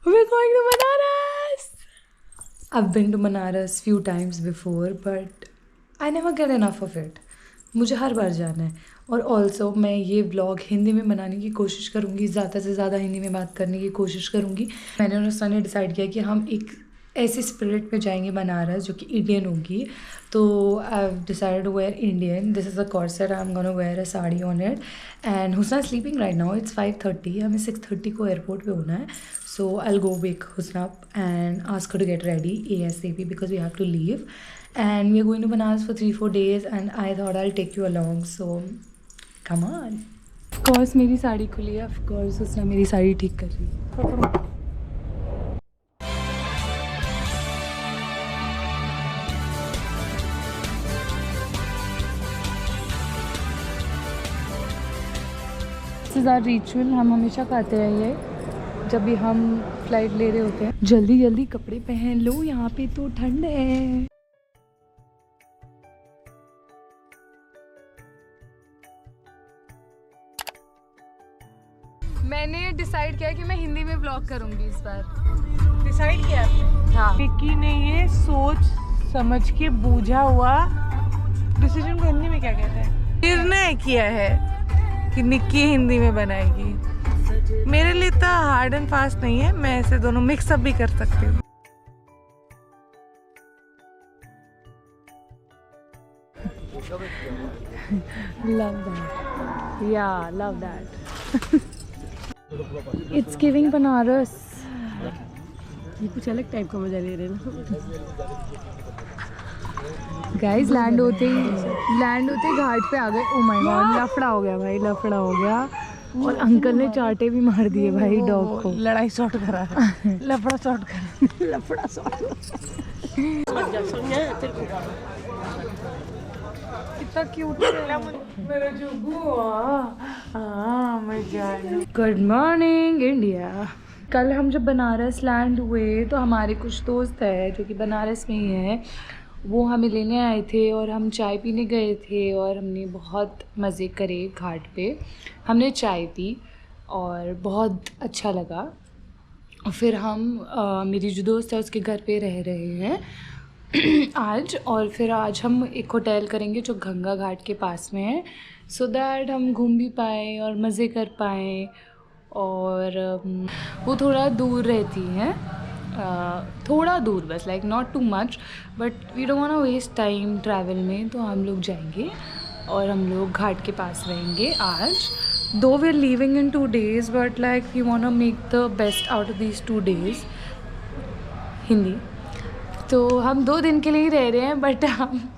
We're going to Banaras. I've been to Banaras few times before, but I never get enough of it. मुझे हर बार जाना है. और also मैं ये blog Hindi में बनाने की कोशिश करूँगी, ज़्यादा से ज़्यादा हिंदी में बात करने की कोशिश करूँगी. मैंने और उसने ने डिसाइड किया कि हम एक ऐसी स्पिरिट में जाएंगे बनारस जो कि इंडियन होगी. तो I have decided to wear Indian. This is a corset. I am gonna wear a sari on it. And Husna sleeping right now. It's 5:30. हमें 6:30 को एयरपोर्ट पे होना है. So I will go wake Husna and ask her to get ready ASAP because we have to leave. And we are going to Banaras for 3-4 days and I thought I'll take you along, so come on. Of course मेरी साड़ी खुली है. Of course उसने मेरी साड़ी ठीक कर रही है. This is our ritual. हम हमेशा खाते हैं ये जब भी हम फ्लाइट ले रहे होते हैं. जल्दी जल्दी कपड़े पहन लो, यहाँ पे तो ठंड है. मैंने डिसाइड किया कि मैं हिंदी में ब्लॉग करूंगी इस बार. डिसाइड किया आपने? हाँ. विक्की ने ये सोच समझ के बूझा हुआ डिसीजन को हिंदी में क्या कहते हैं, निर्णय किया है कि निक्की हिंदी में बनाएगी. मेरे लिए तो हार्ड एंड फास्ट नहीं है, मैं ऐसे दोनों मिक्सअप भी कर सकती हूँ. Love that. Yeah, love that. It's giving Banaras. ये कुछ अलग टाइप का मजा ले रहे हैं ना. गाइस लैंड होते ही घाट पे आ गए. ओ माय गॉड, लफड़ा हो गया भाई, लफड़ा हो गया. और अंकल ने चाटे भी मार दिए भाई डॉग को. लड़ाई शॉर्ट करा है. लफड़ा शॉर्ट करा. लफड़ा शॉर्ट. कितना क्यूट है मेरा जुगू. हाँ मैं जान. Good morning India. कल हम जब बनारस लैंड हुए तो हमारे कुछ दोस्त हैं जो कि बनारस में ही हैं. वो हमें लेने आए थे और हम चाय पीने गए थे और हमने बहुत मज़े करे घाट पे. हमने चाय पी और बहुत अच्छा लगा. और फिर हम मेरी जो दोस्त है उसके घर पे रह रहे हैं आज. और फिर आज हम एक होटल करेंगे जो गंगा घाट के पास में है, सो दैट हम घूम भी पाएँ और मज़े कर पाएँ. और वो थोड़ा दूर रहती हैं, थोड़ा दूर बस, like not too much, but we don't want to waste time travel में. तो हम लोग जाएंगे और हम लोग घाट के पास रहेंगे आज. Though we are leaving in 2 days but like we want to make the best out of these 2 days. Hindi तो हम 2 दिन के लिए ही रह रहे हैं, बट हम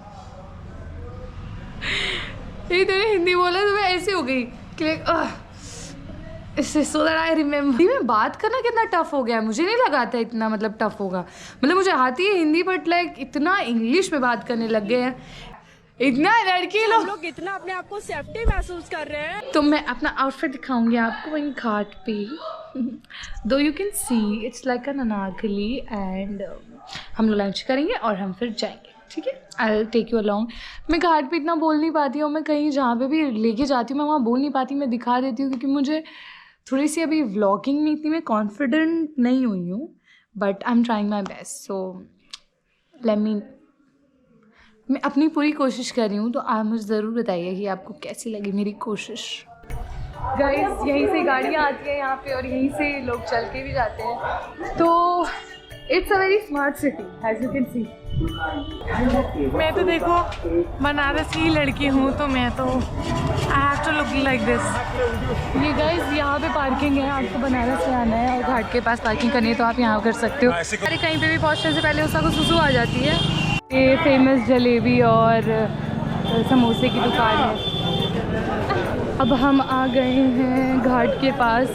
ये तेरे हिंदी बोला तो मैं ऐसी हो गई कि लाइक इससे सो दैट आई रिमेम्बर. में बात करना कितना टफ हो गया है. मुझे नहीं लगा था इतना मतलब टफ होगा. मतलब मुझे आती है हिंदी बट लाइक इतना इंग्लिश में बात करने लग गए हैं. इतना लड़की लोग इतना अपने आप को सेफ्टी महसूस कर रहे हैं. तो मैं अपना आउटफिट दिखाऊंगी आपको वहीं घाट पे. दो you can see it's like an Anarkali. And हम लोग लंच करेंगे और हम फिर जाएंगे. ठीक है, I will take you along. मैं घाट पे इतना बोल नहीं पाती हूँ. मैं कहीं जहाँ पे भी लेके जाती हूँ मैं वहाँ बोल नहीं पाती. मैं दिखा देती हूँ क्योंकि मुझे थोड़ी सी अभी व्लॉगिंग में इतनी मैं कॉन्फिडेंट नहीं हुई हूँ. But I am trying my best. So let me, मैं अपनी पूरी कोशिश कर रही हूँ. तो आप मुझे ज़रूर बताइए कि आपको कैसी लगी मेरी कोशिश. गाइस यहीं से गाड़ियाँ आती हैं यहाँ पे और यहीं से लोग चल के भी जाते हैं. तो it's a very smart city as you can see. मैं तो देखो बनारस की लड़की हूँ तो मैं तो I have to look like this. ये गाइस यहाँ पे पार्किंग है. आपको बनारस में आना है और घाट के पास पार्किंग करनी है तो आप यहाँ कर सकते हो. अरे कहीं पे भी पहुँचने से पहले उसका को सुसु आ जाती है. ये फेमस जलेबी और समोसे की दुकान है. अब हम आ गए हैं घाट के पास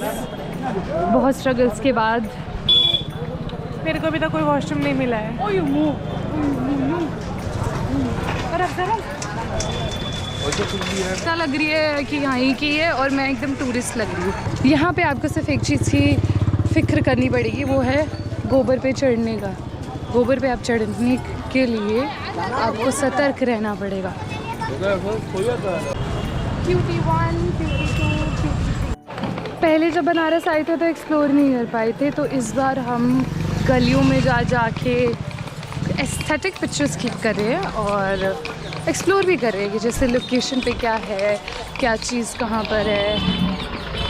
बहुत स्ट्रगल्स के बाद. मेरे को अभी तक कोई वॉशरूम नहीं मिला है. ऐसा लग रही है कि यहाँ की है और मैं एकदम टूरिस्ट लग रही हूँ. यहाँ पे आपको सिर्फ एक चीज़ की फ़िक्र करनी पड़ेगी, वो है गोबर पे चढ़ने का. गोबर पे आप चढ़ने के लिए आपको सतर्क रहना पड़ेगा. पहले जब बनारस आए थे तो एक्सप्लोर नहीं कर पाए थे, तो इस बार हम गलियों में जाके एस्थेटिक पिक्चर्स क्लिक कर रहे हैं और एक्सप्लोर भी कर रहे हैं कि जैसे लोकेशन पे क्या है, क्या चीज़ कहाँ पर है,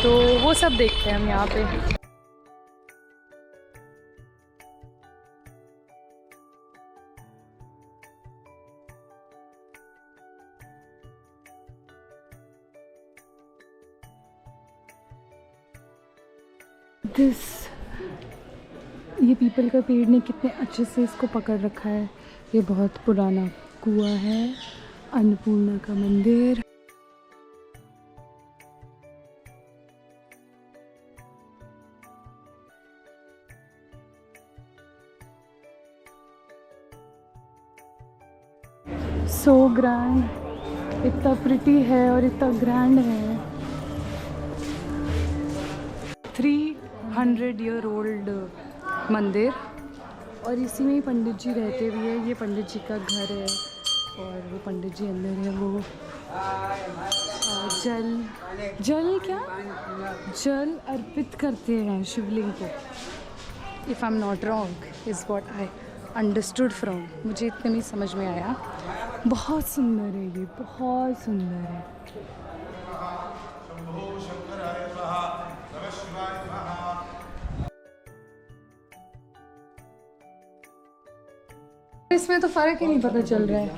तो वो सब देखते हैं हम यहाँ पे। ये पीपल का पेड़ ने कितने अच्छे से इसको पकड़ रखा है। ये बहुत पुराना कुआं है, अन्नपूर्णा का मंदिर। सो ग्रैंड, इतना प्रिटी है और इतना ग्रैंड है। 300 ईयर ओल्ड मंदिर, और इसी में ही पंडित जी रहते भी हैं। ये पंडित जी का घर है और वो पंडित जी अंदर है। वो जल अर्पित करते हैं शिवलिंग को, if I am not wrong is what I understood from. मुझे इतने में समझ में आया। बहुत सुंदर है, ये बहुत सुंदर है। इसमें तो फर्क ही नहीं पता चल रहा है।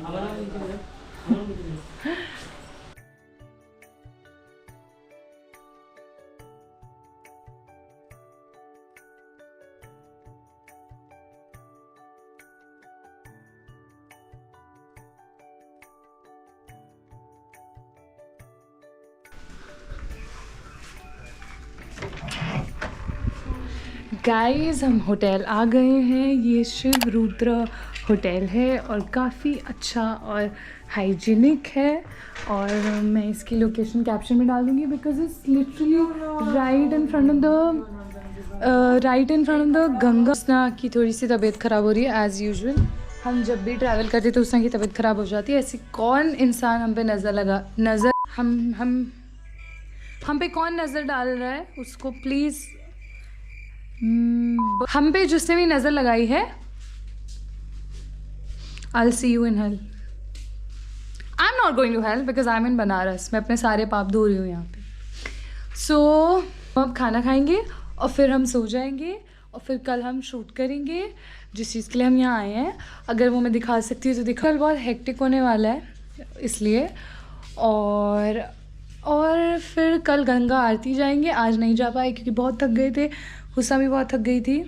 गाइस, हम होटल आ गए हैं। ये शिव रुद्र होटल है और काफ़ी अच्छा और हाइजीनिक है, और मैं इसकी लोकेशन कैप्शन में डाल दूँगी because it's literally right in front of the Ganga. उसना की थोड़ी सी तबीयत ख़राब हो रही है एज़ यूजुअल। हम जब भी ट्रैवल करते तो उसना की तबीयत ख़राब हो जाती है। ऐसी कौन इंसान हम पे हम पे कौन नज़र डाल रहा है, उसको प्लीज़ हम पे जिसने भी नज़र लगाई है, I'll see you in hell. I'm not going to hell because I'm in Banaras. मैं अपने सारे पाप धो रही हूँ यहाँ पे। So अब खाना खाएंगे और फिर हम सो जाएंगे, और फिर कल हम शूट करेंगे जिस चीज़ के लिए हम यहाँ आए हैं। अगर वो मैं दिखा सकती हूँ तो दिखा। कल बहुत हेक्टिक होने वाला है इसलिए, और फिर कल गंगा आरती जाएंगे। आज नहीं जा पाए क्योंकि बहुत थक गए थे, हुस्सा भी बहुत थक गई थी,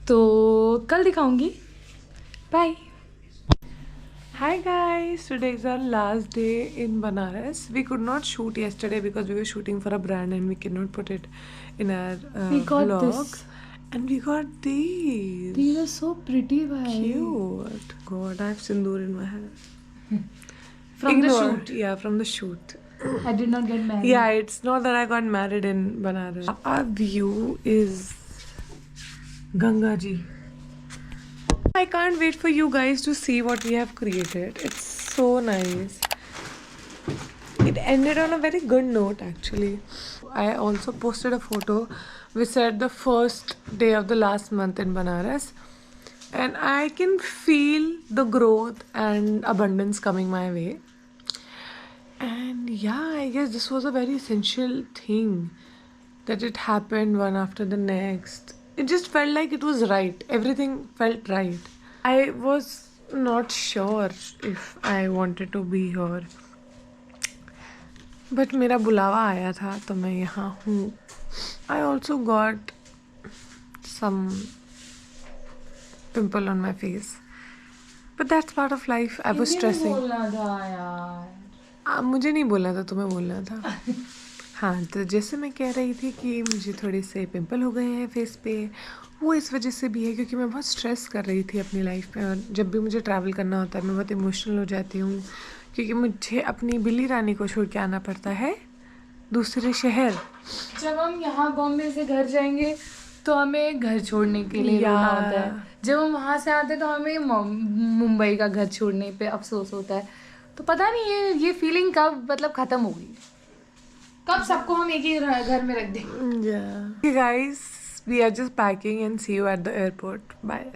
तो कल दिखाऊंगी। Bye. Hi guys, today is our last day in Banaras. We could not shoot yesterday because we were shooting for a brand and we cannot put it in our We got vlog. this. And we got these. These are so pretty, bhai. Cute. God, I have sindoor in my hair. From the Ignore. shoot. Yeah, from the shoot. I did not get married. Yeah, it's not that I got married in Banaras. Our view is Ganga Ji. I can't wait for you guys to see what we have created. It's so nice. It ended on a very good note actually. I also posted a photo which said the first day of the last month in Banaras, and I can feel the growth and abundance coming my way. And yeah, I guess this was a very essential thing that it happened one after the next. It just felt like it was right. Everything felt right. I was not sure if I wanted to be here. But मेरा बुलावा आया था तो मैं यहाँ हूँ. I also got some pimple on my face. But that's part of life. I was stressing. बोलना था यार। मुझे नहीं बोलना था, तुम्हें बोलना था। हाँ, तो जैसे मैं कह रही थी कि मुझे थोड़े से पिंपल हो गए हैं फेस पे, वो इस वजह से भी है क्योंकि मैं बहुत स्ट्रेस कर रही थी अपनी लाइफ में। और जब भी मुझे ट्रैवल करना होता है मैं बहुत इमोशनल हो जाती हूँ क्योंकि मुझे अपनी बिल्ली रानी को छोड़ के आना पड़ता है दूसरे शहर। जब हम यहाँ बॉम्बे से घर जाएंगे तो हमें घर छोड़ने के लिए रोना होता है। जब हम वहाँ से आते तो हमें मुंबई का घर छोड़ने पे अफसोस होता है। तो पता नहीं ये फीलिंग कब मतलब ख़त्म होगी। कब सबको हम एक ही घर में रख दें। Yeah. Guys, we are just packing and see you at the airport. Bye.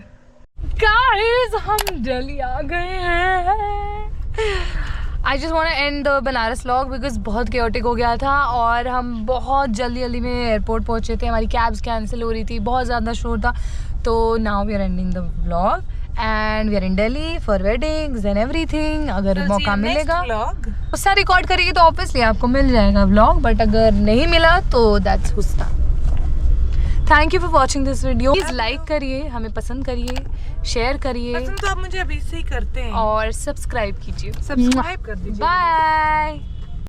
Guys, हम दिल्ली आ गए हैं। I just want to end the Banaras vlog because बहुत chaotic हो गया था और हम बहुत जल्दी में एयरपोर्ट पहुँचे थे। हमारी कैब्स कैंसिल हो रही थी, बहुत ज़्यादा शोर था। तो now we are ending the vlog and we are in Delhi for weddings and everything। अगर मौका मिलेगा उससे रिकॉर्ड करेगी तो ऑब्वियसली आपको मिल जाएगा vlog, बट अगर नहीं मिला तो that's Husna. Thank you for watching this video. Please like करिए, हमें पसंद करिए, शेयर करिए, पसंद तो आप मुझे अभी से ही करते हैं और सब्सक्राइब कीजिए। सब्सक्राइब कर दीजिए। बाय।